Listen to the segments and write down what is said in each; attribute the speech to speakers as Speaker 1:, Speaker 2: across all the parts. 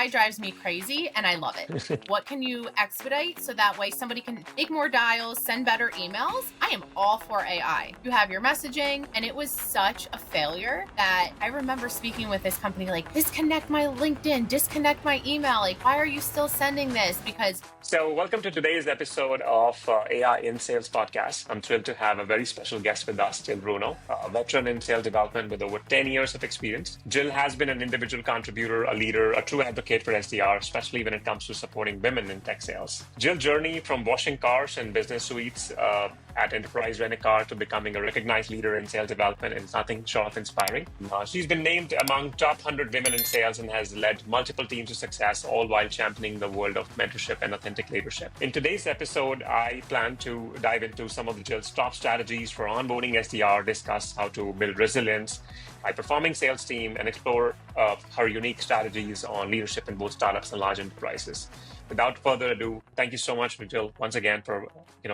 Speaker 1: AI drives me crazy and I love it. What can you expedite so that way somebody can make more dials, send better emails? I am all for AI. You have your messaging, and it was such a failure that I remember speaking with this company like, disconnect my LinkedIn, disconnect my email. Like, why are you still sending this? Because
Speaker 2: So welcome to today's episode of AI in Sales podcast. I'm thrilled to have a very special guest with us, Jill Bruno, a veteran in sales development with over 10 years of experience. Jill has been an individual contributor, a leader, a true advocate for SDR, especially when it comes to supporting women in tech sales. Jill's journey from washing cars and business suites at Enterprise Rent-A-Car to becoming a recognized leader in sales development is nothing short of inspiring. She's been named among top 100 women in sales and has led multiple teams to success, all while championing the world of mentorship and authentic leadership. In today's episode, I plan to dive into some of Jill's top strategies for onboarding SDR, discuss how to build resilience, high-performing sales team, and explore her unique strategies on leadership in both startups and large enterprises. Without further ado, thank you so much, Jill, once again for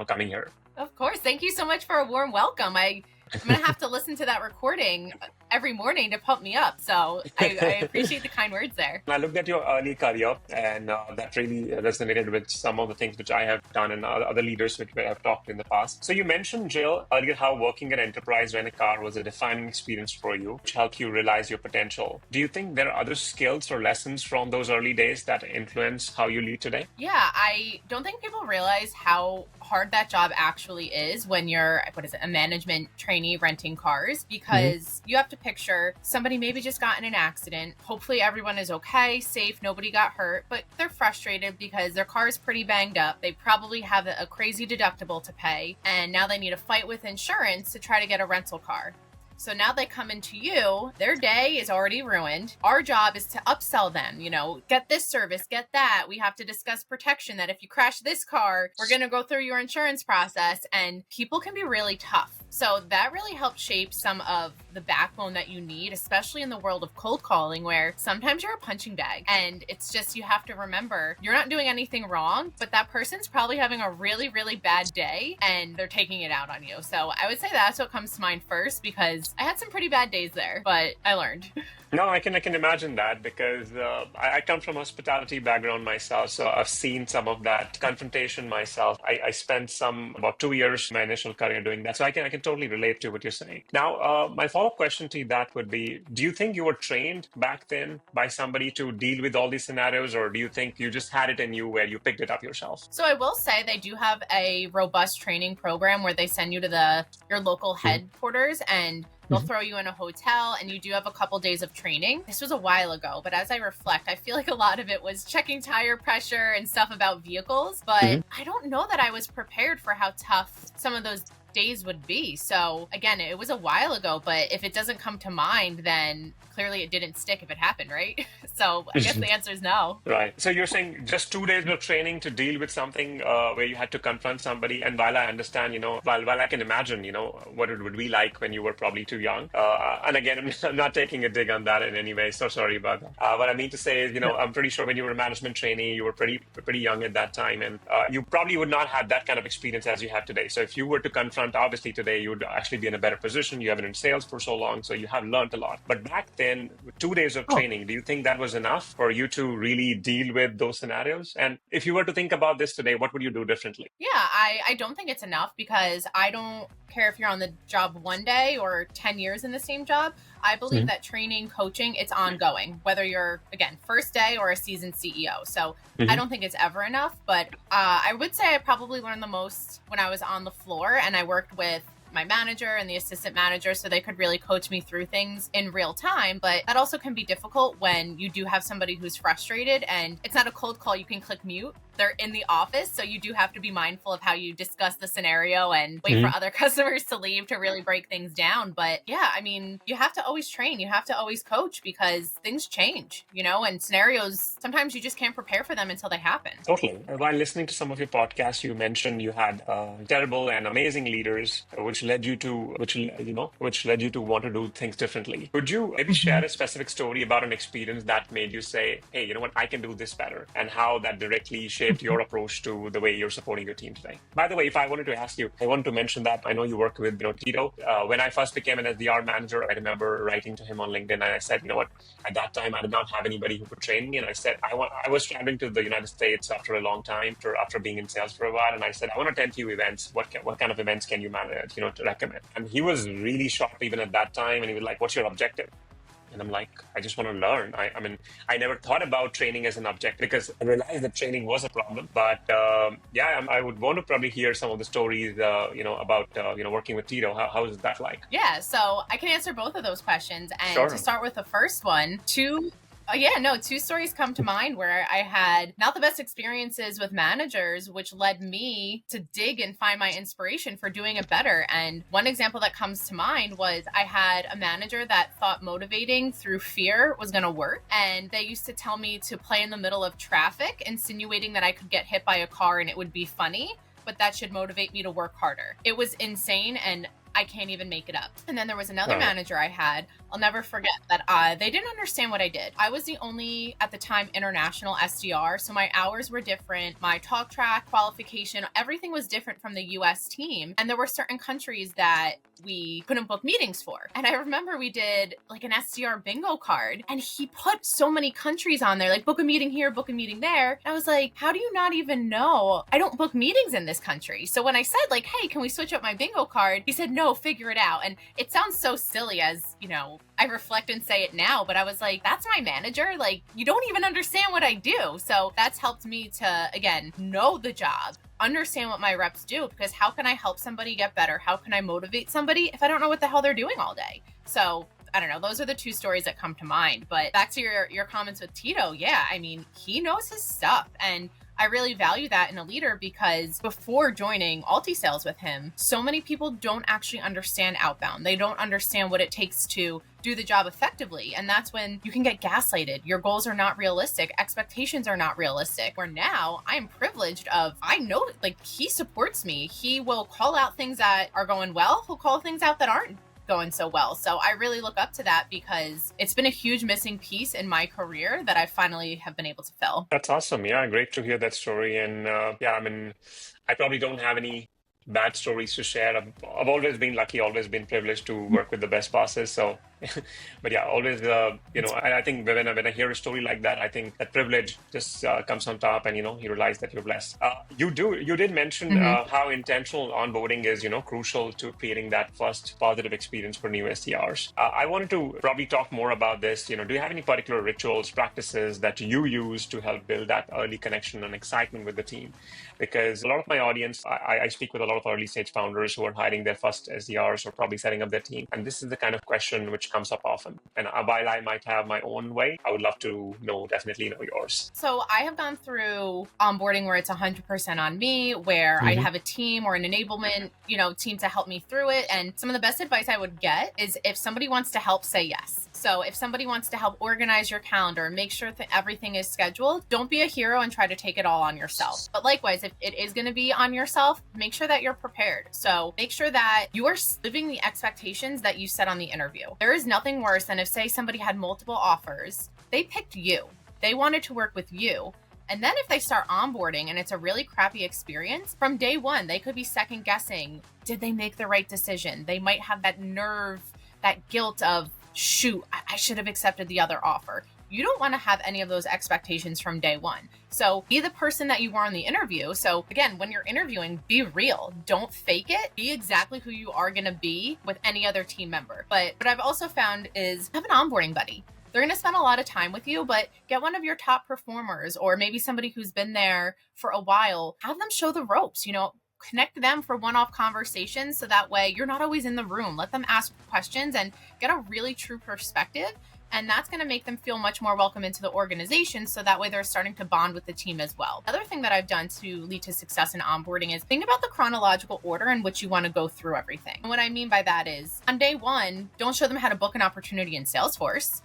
Speaker 2: coming here.
Speaker 1: of course, thank you so much for a warm welcome. I'm going to have to listen to that recording every morning to pump me up. So I appreciate the kind words there.
Speaker 2: I looked at your early career, and that really resonated with some of the things which I have done and other leaders which I've talked in the past. So you mentioned, Jill, earlier how working at Enterprise Rent-A-Car was a defining experience for you, which helped you realize your potential. Do you think there are other skills or lessons from those early days that influence how you lead today?
Speaker 1: Yeah, I don't think people realize how hard that job actually is when you're, a management trainee renting cars, because you have to picture somebody maybe just got in an accident. Hopefully everyone is okay, safe, nobody got hurt, but they're frustrated because their car is pretty banged up. They probably have a crazy deductible to pay, and now they need to fight with insurance to try to get a rental car. So now they come into you, their day is already ruined. Our job is to upsell them, get this service, get that. We have to discuss protection, that if you crash this car, we're going to go through your insurance process, and people can be really tough. So that really helped shape some of the backbone that you need, especially in the world of cold calling, where sometimes you're a punching bag, and it's just, you have to remember you're not doing anything wrong, but that person's probably having a really, really bad day and they're taking it out on you. So I would say that's what comes to mind first, because I had some pretty bad days there, but I learned.
Speaker 2: No, I can imagine that, because I come from a hospitality background myself, so I've seen some of that confrontation myself. I spent about 2 years in my initial career doing that, so I can totally relate to what you're saying. Now, my follow-up question to that would be: do you think you were trained back then by somebody to deal with all these scenarios, or do you think you just had it in you where you picked it up yourself?
Speaker 1: So I will say they do have a robust training program where they send you to your local headquarters, and they'll throw you in a hotel, and you do have a couple days of training. This was a while ago, but as I reflect, I feel like a lot of it was checking tire pressure and stuff about vehicles, but I don't know that I was prepared for how tough some of those days would be. So again, it was a while ago, but if it doesn't come to mind, then clearly it didn't stick if it happened, right? So I guess the answer is no.
Speaker 2: Right. So you're saying just 2 days of training to deal with something where you had to confront somebody. And while I understand, while I can imagine, what it would be like when you were probably too young. And again, I'm not taking a dig on that in any way. So sorry about that. What I mean to say is, I'm pretty sure when you were a management trainee, you were pretty young at that time. And you probably would not have that kind of experience as you have today. So if you were to confront, obviously today, you would actually be in a better position. You have been in sales for so long, so you have learned a lot. But back then, with 2 days of training, do you think that was enough for you to really deal with those scenarios? And if you were to think about this today, what would you do differently?
Speaker 1: Yeah, I don't think it's enough, because I don't care if you're on the job one day or 10 years in the same job. I believe that training, coaching, it's ongoing, whether you're, again, first day or a seasoned CEO. So I don't think it's ever enough, but I would say I probably learned the most when I was on the floor, and I worked with my manager and the assistant manager, so they could really coach me through things in real time. But that also can be difficult when you do have somebody who's frustrated, and it's not a cold call you can click mute. They're in the office, so you do have to be mindful of how you discuss the scenario and wait for other customers to leave to really break things down. But yeah, I mean, you have to always train, you have to always coach, because things change, and scenarios, sometimes you just can't prepare for them until they happen.
Speaker 2: Totally. While listening to some of your podcasts, you mentioned you had terrible and amazing leaders, which led you to which led you to want to do things differently. Could you maybe share a specific story about an experience that made you say, hey, you know what, I can do this better, and how that directly shaped your approach to the way you're supporting your team today? By the way, if I wanted to ask you, I wanted to mention that I know you work with Tito. When I first became an SDR manager, I remember writing to him on LinkedIn, and I said, you know what, at that time I did not have anybody who could train me, and I said I was traveling to the United States after a long time, after being in sales for a while, and I said I want to attend few events. What kind of events can you manage, to recommend? And he was really shocked even at that time, and he was like, what's your objective? And I'm like, I just want to learn. I mean, I never thought about training as an objective because I realized that training was a problem. But I would want to probably hear some of the stories, about working with Tito. How is that like?
Speaker 1: Yeah, so I can answer both of those questions. And
Speaker 2: Sure.
Speaker 1: To start with the first one, two stories come to mind where I had not the best experiences with managers, which led me to dig and find my inspiration for doing it better. And one example that comes to mind was I had a manager that thought motivating through fear was going to work. And they used to tell me to play in the middle of traffic, insinuating that I could get hit by a car and it would be funny, but that should motivate me to work harder. It was insane, and I can't even make it up. And then there was another manager I had. I'll never forget that they didn't understand what I did. I was the only, at the time, international SDR. So my hours were different. My talk track, qualification, everything was different from the US team. And there were certain countries that we couldn't book meetings for. And I remember we did like an SDR bingo card, and he put so many countries on there, like book a meeting here, book a meeting there. And I was like, how do you not even know I don't book meetings in this country? So when I said like, hey, can we switch up my bingo card? He said, no, figure it out. And it sounds so silly as, I reflect and say it now, but I was like, that's my manager. Like, you don't even understand what I do. So that's helped me to, again, know the job, understand what my reps do, because how can I help somebody get better? How can I motivate somebody if I don't know what the hell they're doing all day? So I don't know. Those are the two stories that come to mind. But back to your comments with Tito. Yeah, I mean, he knows his stuff. And I really value that in a leader, because before joining Alti-Sales with him, so many people don't actually understand outbound. They don't understand what it takes to do the job effectively. And that's when you can get gaslighted. Your goals are not realistic. Expectations are not realistic. Where now I'm privileged I know, like, he supports me. He will call out things that are going well. He'll call things out that aren't going so well. So I really look up to that, because it's been a huge missing piece in my career that I finally have been able to fill.
Speaker 2: That's awesome. Yeah, great to hear that story. And I mean, I probably don't have any bad stories to share. I've always been lucky, always been privileged to work with the best bosses. So, but yeah, always, I think when I hear a story like that, I think that privilege just comes on top, and, you realize that you're blessed. You did mention how intentional onboarding is, crucial to creating that first positive experience for new SDRs. I wanted to probably talk more about this. Do you have any particular rituals, practices that you use to help build that early connection and excitement with the team? Because a lot of my audience, I speak with a lot of early stage founders who are hiring their first SDRs or probably setting up their team. And this is the kind of question which comes up often. And while I might have my own way, I would love to definitely know yours.
Speaker 1: So I have gone through onboarding where it's 100% on me, where I have a team or an enablement, team to help me through it. And some of the best advice I would get is, if somebody wants to help, say yes. So if somebody wants to help organize your calendar, make sure that everything is scheduled, don't be a hero and try to take it all on yourself. But likewise, if it is going to be on yourself, make sure that you're prepared. So make sure that you are living the expectations that you set on the interview. There is nothing worse than if, say, somebody had multiple offers, they picked you, they wanted to work with you. And then if they start onboarding and it's a really crappy experience, from day one, they could be second guessing, did they make the right decision? They might have that nerve, that guilt of, shoot, I should have accepted the other offer. You don't want to have any of those expectations from day one. So be the person that you were in the interview. So again, when you're interviewing, be real. Don't fake it. Be exactly who you are going to be with any other team member. But what I've also found is, have an onboarding buddy. They're going to spend a lot of time with you, but get one of your top performers, or maybe somebody who's been there for a while. Have them show the ropes, connect them for one-off conversations, so that way you're not always in the room. Let them ask questions and get a really true perspective. And that's going to make them feel much more welcome into the organization. So that way they're starting to bond with the team as well. Another thing that I've done to lead to success in onboarding is think about the chronological order in which you want to go through everything. And what I mean by that is, on day one, don't show them how to book an opportunity in Salesforce.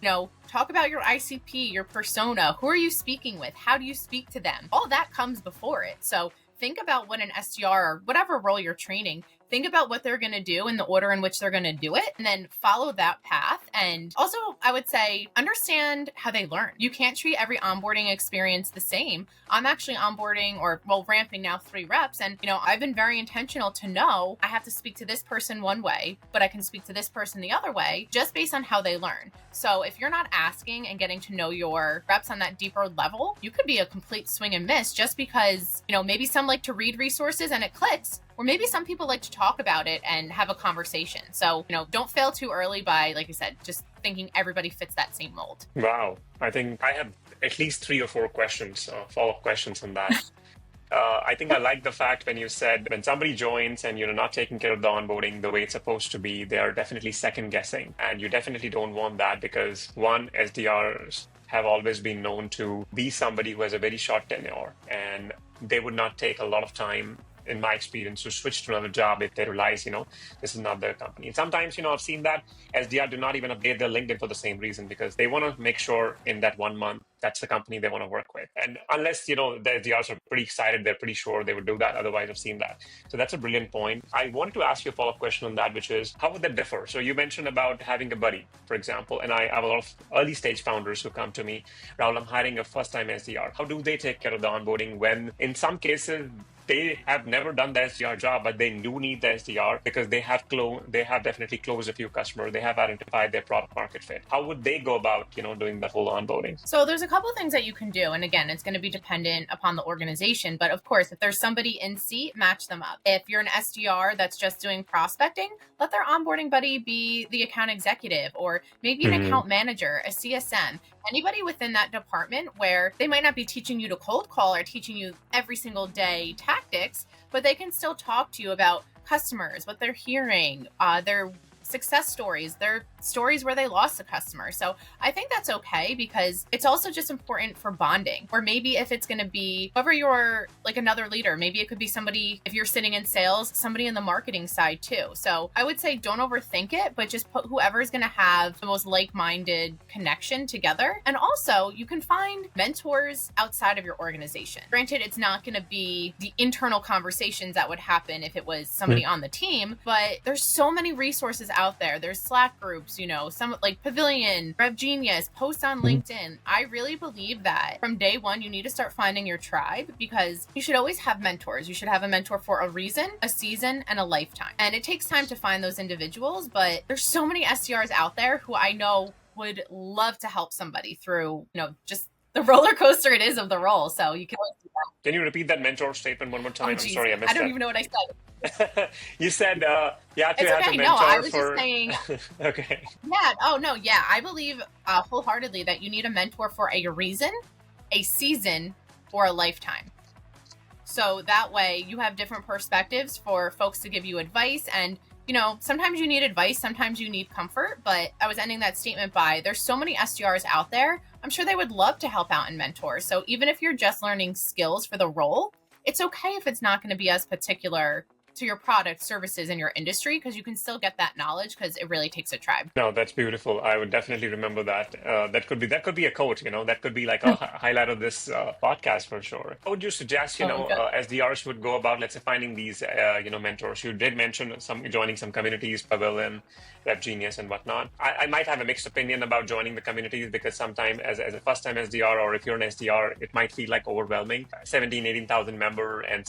Speaker 1: Talk about your ICP, your persona. Who are you speaking with? How do you speak to them? All that comes before it. So think about what an SDR or whatever role you're training, think about what they're going to do in the order in which they're going to do it, and then follow that path. And also, I would say, understand how they learn. You can't treat every onboarding experience the same. I'm actually onboarding ramping now 3 reps. And, I've been very intentional to know I have to speak to this person one way, but I can speak to this person the other way just based on how they learn. So if you're not asking and getting to know your reps on that deeper level, you could be a complete swing and miss just because, maybe some like to read resources and it clicks, or maybe some people like to talk about it and have a conversation. So, don't fail too early by, like I said, just thinking everybody fits that same mold.
Speaker 2: Wow. I think I have at least 3 or 4 questions, follow-up questions on that. I think I like the fact when you said when somebody joins and you're not taking care of the onboarding the way it's supposed to be, they are definitely second guessing. And you definitely don't want that because one, SDRs have always been known to be somebody who has a very short tenure, and they would not take a lot of time, in my experience, to switch to another job if they realize, this is not their company. And sometimes, I've seen that SDR do not even update their LinkedIn for the same reason, because they want to make sure in that 1 month that's the company they want to work with. And unless, the SDRs are pretty excited, they're pretty sure they would do that. Otherwise, I've seen that. So that's a brilliant point. I wanted to ask you a follow-up question on that, which is, how would that differ? So you mentioned about having a buddy, for example, and I have a lot of early stage founders who come to me, Rahul, I'm hiring a first-time SDR. How do they take care of the onboarding when in some cases, they have never done the SDR job, but they do need the SDR because they have definitely closed a few customers. They have identified their product market fit. How would they go about, doing the whole onboarding?
Speaker 1: So there's a couple things that you can do. And again, it's going to be dependent upon the organization. But of course, if there's somebody in seat, match them up. If you're an SDR that's just doing prospecting, let their onboarding buddy be the account executive, or maybe an account manager, a CSM. Anybody within that department where they might not be teaching you to cold call or teaching you every single day tactics, but they can still talk to you about customers, what they're hearing, their success stories, their stories where they lost a customer. So I think that's okay because it's also just important for bonding. Or maybe if it's going to be whoever you're like another leader, maybe it could be somebody, if you're sitting in sales, somebody in the marketing side too. So I would say don't overthink it, but just put whoever's going to have the most like-minded connection together. And also you can find mentors outside of your organization. Granted, it's not going to be the internal conversations that would happen if it was somebody on the team, but there's so many resources out there. There's Slack groups, some like Pavilion, Rev Genius, post on LinkedIn. I really believe that from day one, you need to start finding your tribe because you should always have mentors. You should have a mentor for a reason, a season, and a lifetime. And it takes time to find those individuals, but there's so many SDRs out there who I know would love to help somebody through, just the roller coaster it is of the role. So you can always do that.
Speaker 2: Can you repeat that mentor statement one more time? I'm sorry, I missed that.
Speaker 1: I don't even know what I said.
Speaker 2: You said you have to
Speaker 1: it's
Speaker 2: have
Speaker 1: okay.
Speaker 2: a mentor.
Speaker 1: No, I was just saying.
Speaker 2: Okay.
Speaker 1: Yeah. Oh no. Yeah, I believe wholeheartedly that you need a mentor for a reason, a season, or a lifetime. So that way you have different perspectives for folks to give you advice. And sometimes you need advice, sometimes you need comfort. But I was ending that statement by there's so many SDRs out there. I'm sure they would love to help out and mentor. So even if you're just learning skills for the role, it's okay if it's not going to be as particular to your product, services, and your industry, because you can still get that knowledge because it really takes a tribe.
Speaker 2: No, that's beautiful. I would definitely remember that. That could be a quote, that could be like a highlight of this podcast for sure. How would you suggest, SDRs would go about, let's say, finding these, mentors? You did mention joining some communities, Pavilion, Rev Genius, and whatnot. I might have a mixed opinion about joining the communities because sometimes as a first-time SDR, or if you're an SDR, it might feel like overwhelming. 18,000 member and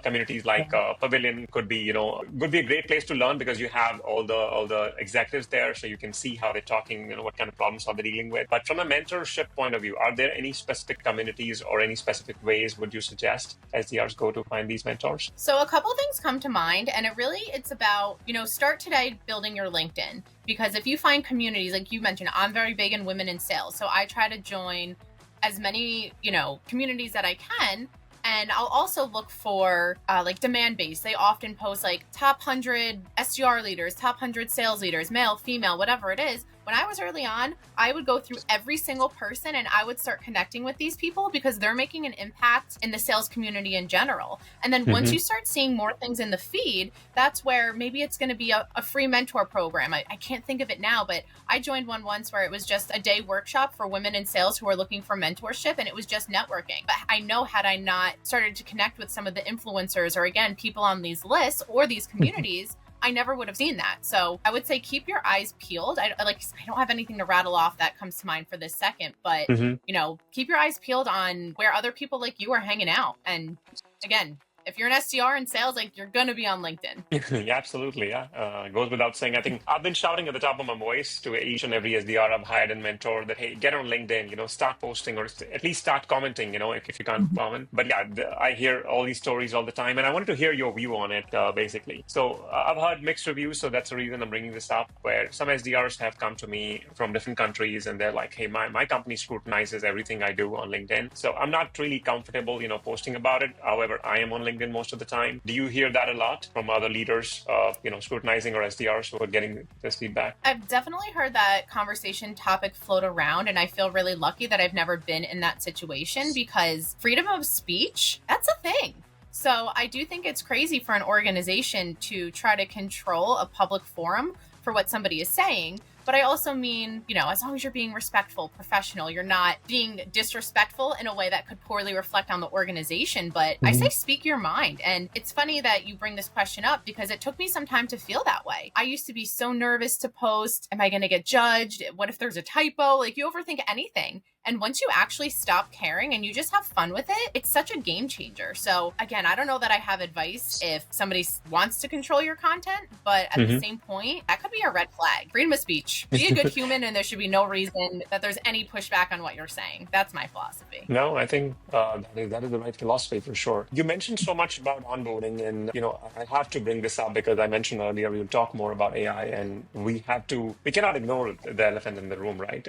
Speaker 2: communities like Pavilion could be a great place to learn because you have all the executives there, so you can see how they're talking, what kind of problems are they dealing with. But from a mentorship point of view, are there any specific communities or any specific ways would you suggest SDRs go to find these mentors?
Speaker 1: So a couple things come to mind, and it's about, start today building your LinkedIn, because if you find communities, like you mentioned, I'm very big in women in sales. So I try to join as many, communities that I can. And I'll also look for like demand base. They often post like top 100 SDR leaders, top 100 sales leaders, male, female, whatever it is. when I was early on, I would go through every single person and I would start connecting with these people because they're making an impact in the sales community in general. And then once you start seeing more things in the feed, that's where maybe it's going to be a free mentor program. I can't think of it now, but I joined one once where it was just a day workshop for women in sales who are looking for mentorship, and it was just networking. But I know, had I not started to connect with some of the influencers or again, people on these lists or these communities, I never would have seen that. So I would say keep your eyes peeled. I don't have anything to rattle off that comes to mind for this second, but keep your eyes peeled on where other people like you are hanging out. And again, if you're an SDR in sales, like you're going to be on LinkedIn.
Speaker 2: Yeah, absolutely. Yeah. It goes without saying. I think I've been shouting at the top of my voice to each and every SDR I've hired and mentored that, hey, get on LinkedIn, start posting or at least start commenting, if you can't comment. But yeah, I hear all these stories all the time and I wanted to hear your view on it, basically. So I've heard mixed reviews. So that's the reason I'm bringing this up, where some SDRs have come to me from different countries and they're like, hey, my company scrutinizes everything I do on LinkedIn. So I'm not really comfortable, posting about it. However, I am on LinkedIn most of the time. Do you hear that a lot from other leaders, scrutinizing or SDRs who are getting this feedback?
Speaker 1: I've definitely heard that conversation topic float around, and I feel really lucky that I've never been in that situation because freedom of speech, that's a thing. So I do think it's crazy for an organization to try to control a public forum for what somebody is saying. But I also mean, as long as you're being respectful, professional, you're not being disrespectful in a way that could poorly reflect on the organization. But I say speak your mind. And it's funny that you bring this question up because it took me some time to feel that way. I used to be so nervous to post. Am I going to get judged? What if there's a typo? Like you overthink anything. And once you actually stop caring and you just have fun with it, it's such a game changer. So again, I don't know that I have advice if somebody wants to control your content, but at the same point, that could be a red flag. Freedom of speech. Be a good human and there should be no reason that there's any pushback on what you're saying. That's my philosophy.
Speaker 2: No, I think that is the right philosophy for sure. You mentioned so much about onboarding and, I have to bring this up because I mentioned earlier, we'll talk more about AI and we cannot ignore the elephant in the room, right?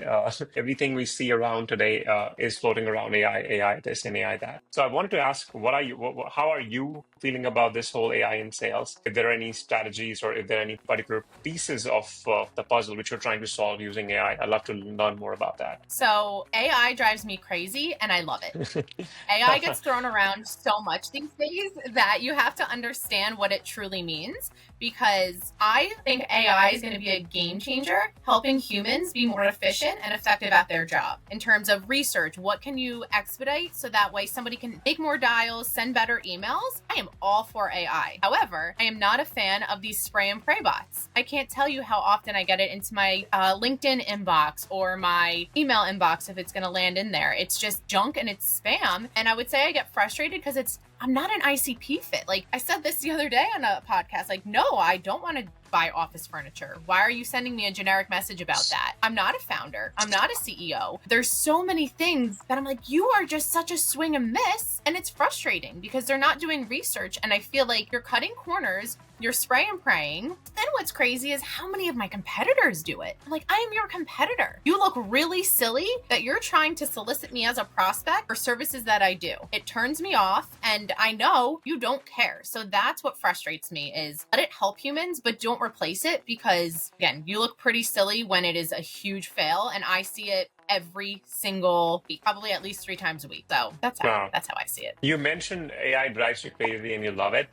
Speaker 2: Everything we see around today is floating around AI this and AI that. So I wanted to ask, how are you feeling about this whole AI in sales? If there are any strategies or if there are any particular pieces of the puzzle which you're trying to solve using AI, I'd love to learn more about that.
Speaker 1: So AI drives me crazy and I love it. AI gets thrown around so much these days that you have to understand what it truly means, because I think AI is going to be a game changer, helping humans be more efficient and effective at their job. In terms of research, what can you expedite so that way somebody can make more dials, send better emails? I am all for AI. However, I am not a fan of these spray and pray bots. I can't tell you how often I get it into my LinkedIn inbox or my email inbox if it's going to land in there. It's just junk and it's spam. And I would say I get frustrated because I'm not an ICP fit. Like I said this the other day on a podcast, like, no, I don't want to buy office furniture. Why are you sending me a generic message about that? I'm not a founder. I'm not a CEO. There's so many things that I'm like, you are just such a swing and miss. And it's frustrating because they're not doing research. And I feel like you're cutting corners, you're spray and praying. Then what's crazy is how many of my competitors do it. I'm like, I am your competitor. You look really silly that you're trying to solicit me as a prospect for services that I do. It turns me off and I know you don't care. So that's what frustrates me is let it help humans, but don't replace it because again, you look pretty silly when it is a huge fail and I see it every single week, probably at least 3 times a week. So that's how I see it.
Speaker 2: You mentioned AI drives you crazy and you love it.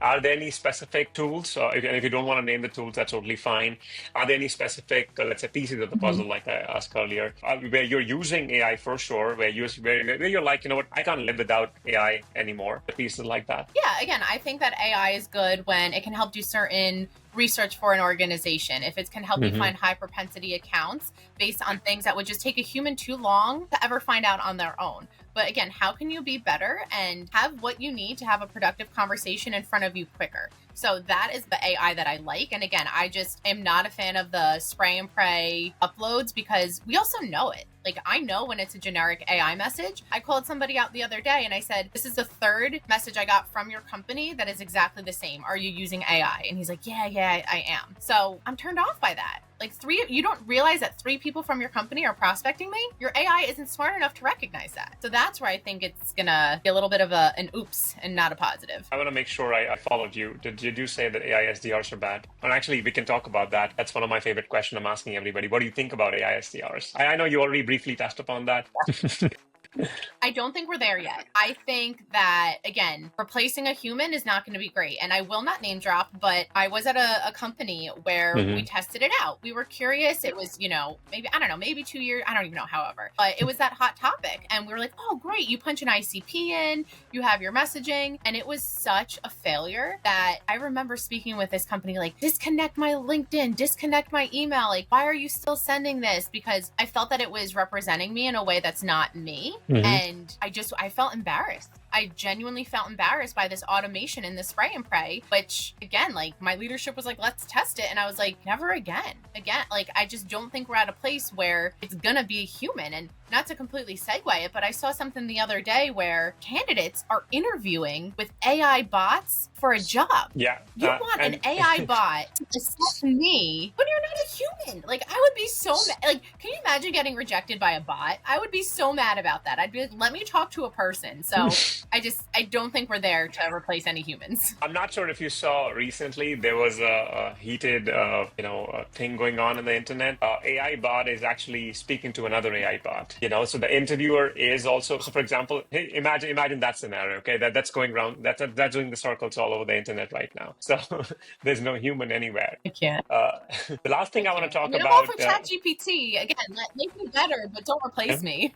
Speaker 2: Are there any specific tools? If you don't want to name the tools, that's totally fine. Are there any specific, let's say, pieces of the puzzle, like I asked earlier, where you're using AI for sure, where you're like, I can't live without AI anymore? Pieces like that.
Speaker 1: Yeah, again, I think that AI is good when it can help do certain research for an organization. If it can help you find high propensity accounts based on things that would just take a human too long to ever find out on their own. But again, how can you be better and have what you need to have a productive conversation in front of you quicker? So that is the AI that I like. And again, I just am not a fan of the spray and pray uploads because we also know it. Like I know when it's a generic AI message. I called somebody out the other day and I said, this is the 3rd message I got from your company that is exactly the same. Are you using AI? And he's like, yeah, I am. So I'm turned off by that. Like you don't realize that 3 people from your company are prospecting me? Your AI isn't smart enough to recognize that. So that's where I think it's gonna be a little bit of an oops and not a positive.
Speaker 2: I want to make sure I followed you. Did you say that AI SDRs are bad? And actually, we can talk about that. That's one of my favorite questions I'm asking everybody. What do you think about AI SDRs? I know you already briefly touched upon that.
Speaker 1: I don't think we're there yet. I think that, again, replacing a human is not going to be great. And I will not name drop, but I was at a company where we tested it out. We were curious. It was, maybe 2 years. I don't even know, however. But it was that hot topic. And we were like, oh, great. You punch an ICP in, you have your messaging. And it was such a failure that I remember speaking with this company, like, disconnect my LinkedIn, disconnect my email. Like, why are you still sending this? Because I felt that it was representing me in a way that's not me. And I felt embarrassed. I genuinely felt embarrassed by this automation and this spray and pray, which again, like my leadership was like, let's test it. And I was like, never again. Like, I just don't think we're at a place where it's going to be a human. And not to completely segue it, but I saw something the other day where candidates are interviewing with AI bots for a job.
Speaker 2: Yeah.
Speaker 1: You want an AI bot to assist me when you're not a human. Like, I would be so mad. Like, can you imagine getting rejected by a bot? I would be so mad about that. I'd be like, let me talk to a person. So I don't think we're there to replace any humans.
Speaker 2: I'm not sure if you saw recently, there was a heated, thing going on in the internet. AI bot is actually speaking to another AI bot. So the interviewer is also, so for example, hey, imagine that scenario, okay, that's going around, that's doing the circles all over the internet right now. So there's no human anywhere.
Speaker 1: I can't.
Speaker 2: The last thing I want to talk
Speaker 1: about.
Speaker 2: All
Speaker 1: for ChatGPT, again, make me better, but don't replace me.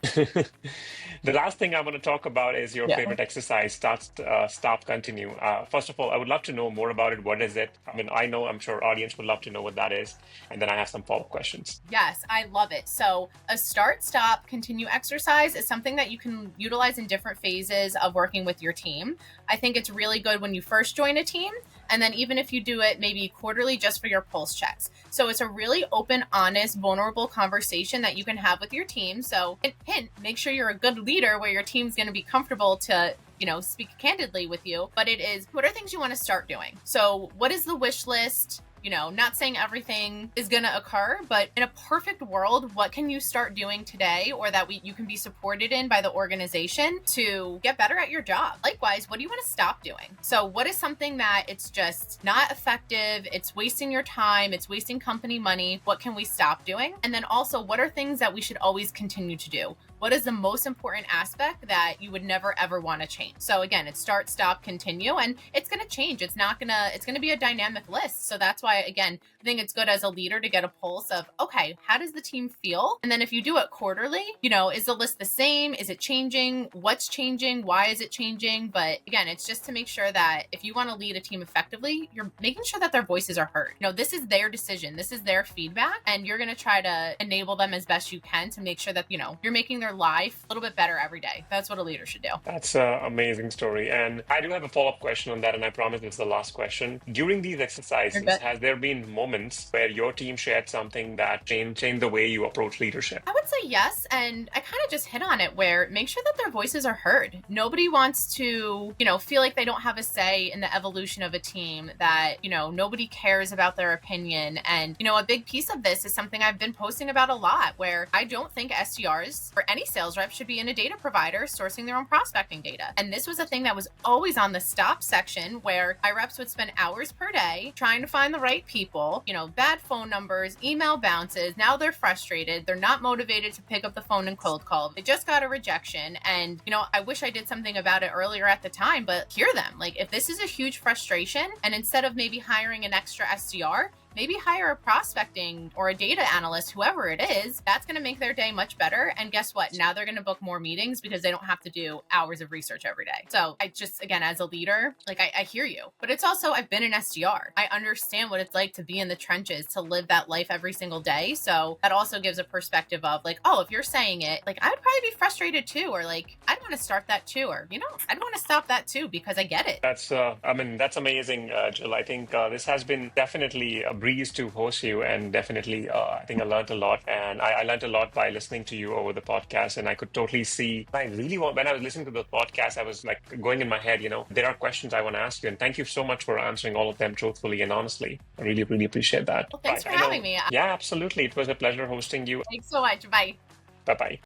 Speaker 2: The last thing I want to talk about is your favorite exercise, stop, continue. First of all, I would love to know more about it. What is it? I mean, I'm sure audience would love to know what that is. And then I have some follow-up questions.
Speaker 1: Yes, I love it. So a start, stop, continue exercise is something that you can utilize in different phases of working with your team. I think it's really good when you first join a team. And then even if you do it maybe quarterly just for your pulse checks. So it's a really open, honest, vulnerable conversation that you can have with your team. So hint, make sure you're a good leader where your team's going to be comfortable to speak candidly with you. But it is, what are things you want to start doing? So what is the wish list? Not saying everything is going to occur, but in a perfect world, what can you start doing today or that you can be supported in by the organization to get better at your job? Likewise, what do you want to stop doing? So what is something that it's just not effective? It's wasting your time. It's wasting company money. What can we stop doing? And then also, what are things that we should always continue to do? What is the most important aspect that you would never, ever want to change? So again, it's start, stop, continue, and it's going to change. It's going to be a dynamic list. So that's why, again, I think it's good as a leader to get a pulse of, okay, how does the team feel? And then if you do it quarterly, is the list the same? Is it changing? What's changing? Why is it changing? But again, it's just to make sure that if you want to lead a team effectively, you're making sure that their voices are heard. This is their decision. This is their feedback. And you're going to try to enable them as best you can to make sure that, you're making their life a little bit better every day. That's what a leader should do.
Speaker 2: That's an amazing story. And I do have a follow-up question on that. And I promise this is the last question. During these exercises, has there been moments where your team shared something that changed the way you approach leadership?
Speaker 1: I would say yes. And I kind of just hit on it where make sure that their voices are heard. Nobody wants to, feel like they don't have a say in the evolution of a team, that, nobody cares about their opinion. And, a big piece of this is something I've been posting about a lot, where I don't think SDRs or any sales rep should be in a data provider sourcing their own prospecting data. And this was a thing that was always on the stop section, where my reps would spend hours per day trying to find the right people, bad phone numbers, email bounces. Now they're frustrated. They're not motivated to pick up the phone and cold call. They just got a rejection. And, I wish I did something about it earlier at the time, but hear them. Like, if this is a huge frustration, and instead of maybe hiring an extra SDR, maybe hire a prospecting or a data analyst, whoever it is. That's going to make their day much better. And guess what? Now they're going to book more meetings because they don't have to do hours of research every day. So I just, again, as a leader, like I hear you, but it's also, I've been an SDR. I understand what it's like to be in the trenches, to live that life every single day. So that also gives a perspective of like, oh, if you're saying it, like I would probably be frustrated too, or like, I'd want to start that too, or, I'd want to stop that too, because I get it.
Speaker 2: That's amazing, Jill. I think this has been definitely a breeze to host you, and definitely, I think I learned a lot, and I learned a lot by listening to you over the podcast. And I could totally see, I really want, when I was listening to the podcast, I was like going in my head, there are questions I want to ask you, and thank you so much for answering all of them truthfully and honestly. I really, really appreciate that.
Speaker 1: Well, thanks for having me.
Speaker 2: Yeah, absolutely. It was a pleasure hosting you.
Speaker 1: Thanks so much. Bye.
Speaker 2: Bye-bye.